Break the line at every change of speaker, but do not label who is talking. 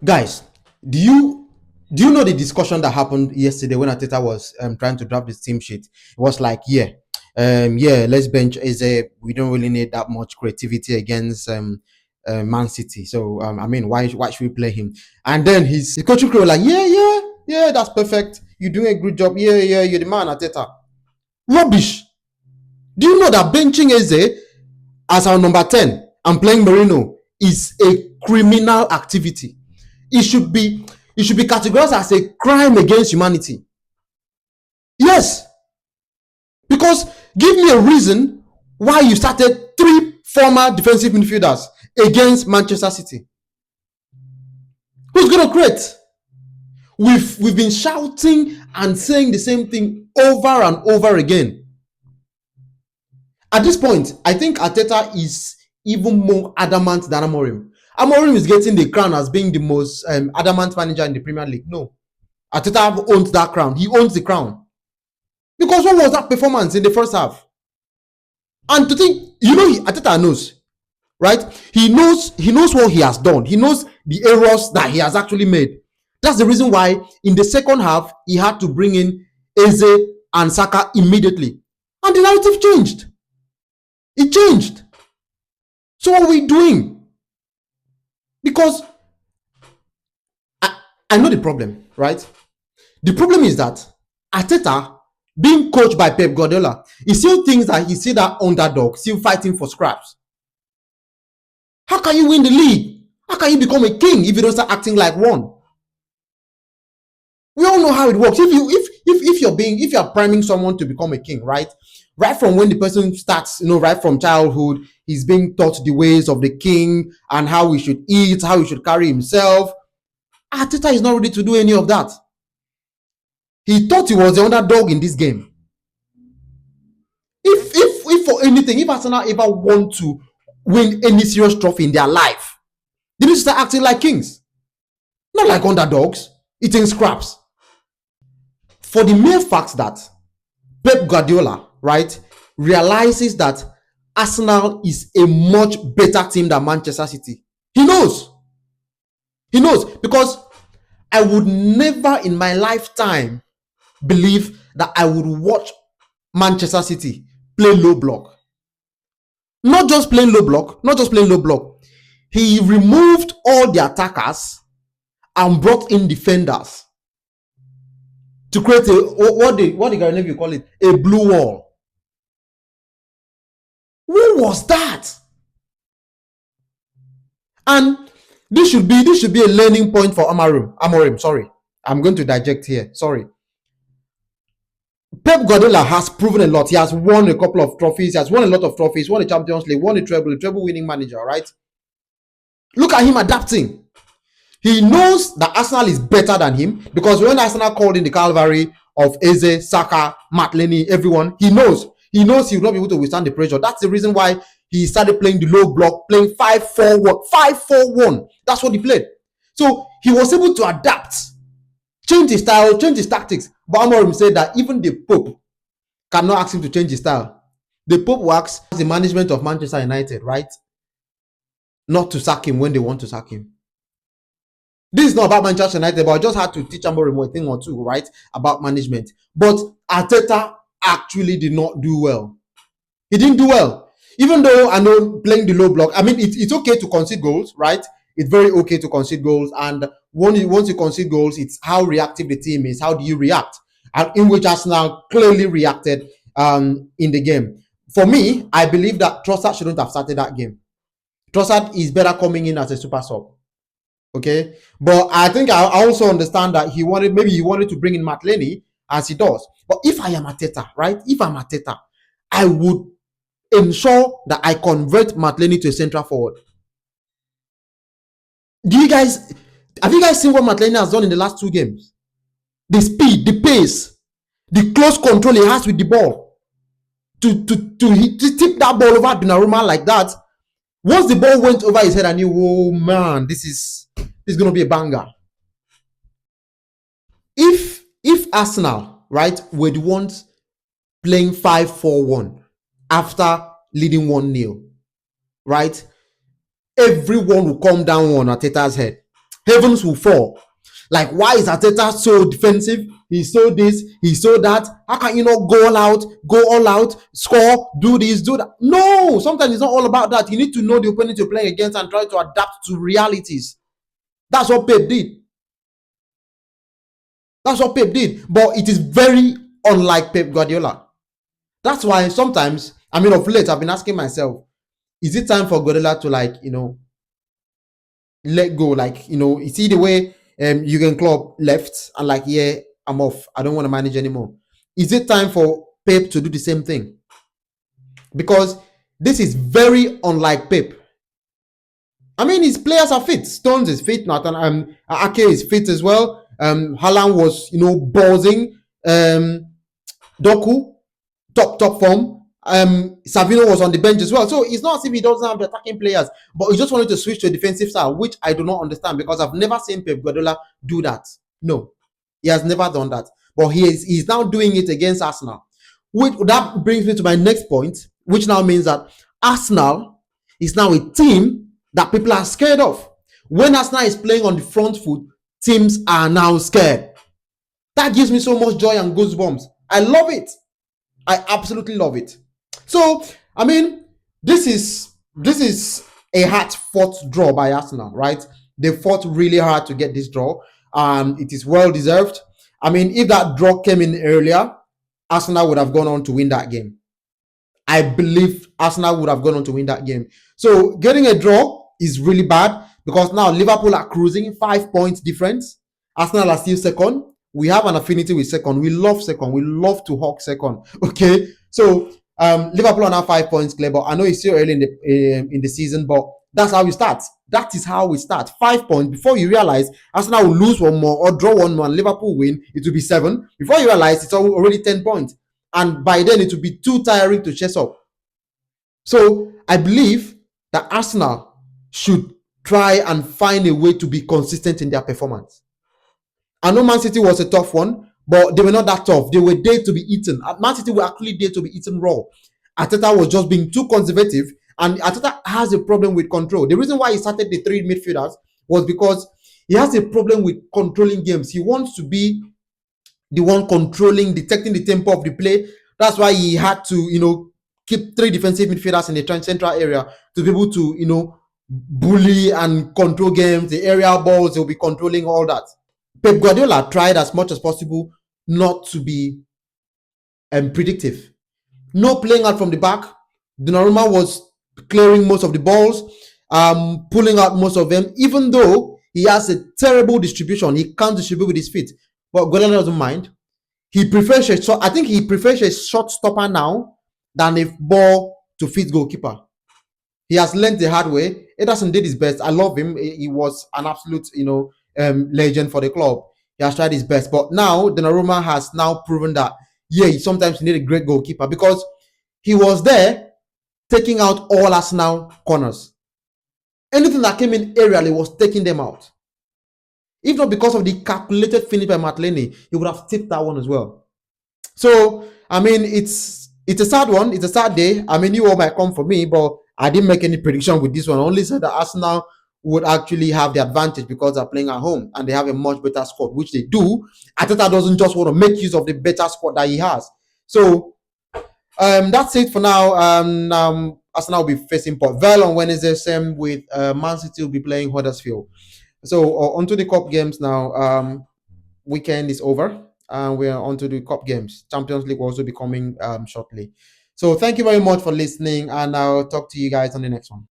Guys, do you know the discussion that happened yesterday when Ateta was trying to drop his team sheet? It was like, yeah, let's bench Eze. We don't really need that much creativity against Man City. So I mean, why should we play him? And then his coaching crew were like, yeah, that's perfect. You're doing a good job. Yeah, you're the man, Ateta. Rubbish. Do you know that benching Eze as our number 10 and playing Merino is a criminal activity? It should be categorized as a crime against humanity. Yes, because give me a reason why you started 3 former defensive midfielders against Manchester City. Who's going to create? We've been shouting and saying the same thing over and over again. At this point, I think Arteta is even more adamant than Amorim. Amorim is getting the crown as being the most adamant manager in the Premier League. No, Arteta owns that crown. He owns the crown. Because what was that performance in the first half? And to think, Arteta knows, right? He knows what he has done. He knows the errors that he has actually made. That's the reason why in the second half, he had to bring in Eze and Saka immediately. And the narrative changed. It changed. So what are we doing? Because I know the problem, right? The problem is that Arteta, being coached by Pep Guardiola, he still thinks that he's still that underdog, still fighting for scraps. How can you win the league? How can you become a king if you don't start acting like one? We all know how it works. If you're priming someone to become a king, right from when the person starts, right from childhood, he's being taught the ways of the king and how he should eat, how he should carry himself. Arteta is not ready to do any of that. He thought he was the underdog in this game. If for anything, if Arsenal ever want to win any serious trophy in their life, they need to start acting like kings, not like underdogs eating scraps. For the mere fact that Pep Guardiola, right, realizes that Arsenal is a much better team than Manchester City. He knows because I would never in my lifetime believe that I would watch Manchester City play low block. Not just playing low block. He removed all the attackers and brought in defenders to create what the Ghanaian you call it, a blue wall. Who was that? And this should be a learning point for Amorim. Sorry, I'm going to diject here. Sorry. Pep Guardiola has proven a lot. He has won a couple of trophies. He has won a lot of trophies. Won a Champions League. Won a treble winning manager. Right? Look at him adapting. He knows that Arsenal is better than him because when Arsenal called in the Calvary of Eze, Saka, Matleni, everyone, he knows he will not be able to withstand the pressure. That's the reason why he started playing the low block, playing 5-4-1. 5-4-1. That's what he played. So he was able to adapt, change his style, change his tactics. But Amorim said that even the Pope cannot ask him to change his style. The Pope works as the management of Manchester United, right? Not to sack him when they want to sack him. This is not about Manchester United, but I just had to teach Amorim a thing or two, right, about management. But Arteta actually did not do well. He didn't do well. Even though I know playing the low block, I mean, it's okay to concede goals, right? It's very okay to concede goals. And once you concede goals, it's how reactive the team is. How do you react? And in which Arsenal clearly reacted in the game. For me, I believe that Trossard shouldn't have started that game. Trossard is better coming in as a super sub. Okay, but I think I also understand that he wanted to bring in Matleni as he does. But if I am Arteta, right? If I'm Arteta, I would ensure that I convert Matleni to a central forward. Have you guys seen what Matleni has done in the last 2 games? The speed, the pace, the close control he has with the ball. To tip that ball over Donnarumma like that. Once the ball went over his head, I knew, oh man, this is going to be a banger. If Arsenal, right, were the ones playing 5-4-1 after leading 1-0, right, everyone will come down on Arteta's head. Heavens will fall. Like, why is Arteta so defensive? He's so this, he's so that. How can you not go all out, score, do this, do that? No, sometimes it's not all about that. You need to know the opponent you're playing against and try to adapt to realities. That's what Pep did. That's what Pep did. But it is very unlike Pep Guardiola. That's why sometimes, I mean, of late, I've been asking myself, is it time for Guardiola to, like, let go? Like, you see the way Jurgen Klopp left and, like, yeah, I'm off. I don't want to manage anymore. Is it time for Pep to do the same thing? Because this is very unlike Pep. I mean, his players are fit. Stones is fit. Nathan Ake is fit as well. Haaland was, buzzing. Doku, top form. Savino was on the bench as well. So it's not as if he doesn't have the attacking players, but he just wanted to switch to a defensive style, which I do not understand because I've never seen Pep Guardiola do that. No, he has never done that. But he's now doing it against Arsenal. Which that brings me to my next point, which now means that Arsenal is now a team that people are scared of. When Arsenal is playing on the front foot, teams are now scared. That gives me so much joy and goosebumps. I love it. I absolutely love it. So, I mean, this is a hard-fought draw by Arsenal, right? They fought really hard to get this draw, and it is well deserved. I mean, if that draw came in earlier, Arsenal would have gone on to win that game. I believe Arsenal would have gone on to win that game. So getting a draw is really bad because now Liverpool are cruising 5 points difference. Arsenal are still second. We have an affinity with second. We love second. We love to hawk second. Okay, so Liverpool are now 5 points clear, but I know it's still early in the season, but that's how we start. That is how we start. 5 points. Before you realize Arsenal will lose one more or draw one more and Liverpool win, it will be 7. Before you realize it's already 10 points. And by then it will be too tiring to chase up. So I believe that Arsenal should try and find a way to be consistent in their performance. I know Man City was a tough one, but they were not that tough. They were there to be eaten. Man City were actually there to be eaten raw. Arteta was just being too conservative, and Arteta has a problem with control. The reason why he started the 3 midfielders was because he has a problem with controlling games. He wants to be the one controlling, detecting the tempo of the play. That's why he had to, keep 3 defensive midfielders in the central area to be able to, bully and control games. The aerial balls, they'll be controlling all that. Pep Guardiola tried as much as possible not to be predictive. No playing out from the back. Donnarumma was clearing most of the balls, pulling out most of them, even though he has a terrible distribution. He can't distribute with his feet. But Guardiola doesn't mind. He prefers I think he prefers a shot stopper now than a ball to fit goalkeeper. He has learned the hard way. Ederson did his best. I love him. He was an absolute, legend for the club. He has tried his best. But now, Donnarumma has now proven that, yeah, sometimes you need a great goalkeeper because he was there taking out all Arsenal corners. Anything that came in aerially was taking them out. If not because of the calculated finish by Martinelli, he would have tipped that one as well. So, I mean, it's a sad one. It's a sad day. I mean, you all might come for me, but I didn't make any prediction with this one. I only said that Arsenal would actually have the advantage because they're playing at home and they have a much better squad, which they do. Arteta doesn't just want to make use of the better squad that he has. So, that's it for now. Arsenal will be facing Port Vale on Wednesday. Same with Man City will be playing Huddersfield. So onto the cup games now. Weekend is over, and we're onto the cup games. Champions League will also be coming shortly. So thank you very much for listening, and I'll talk to you guys on the next one.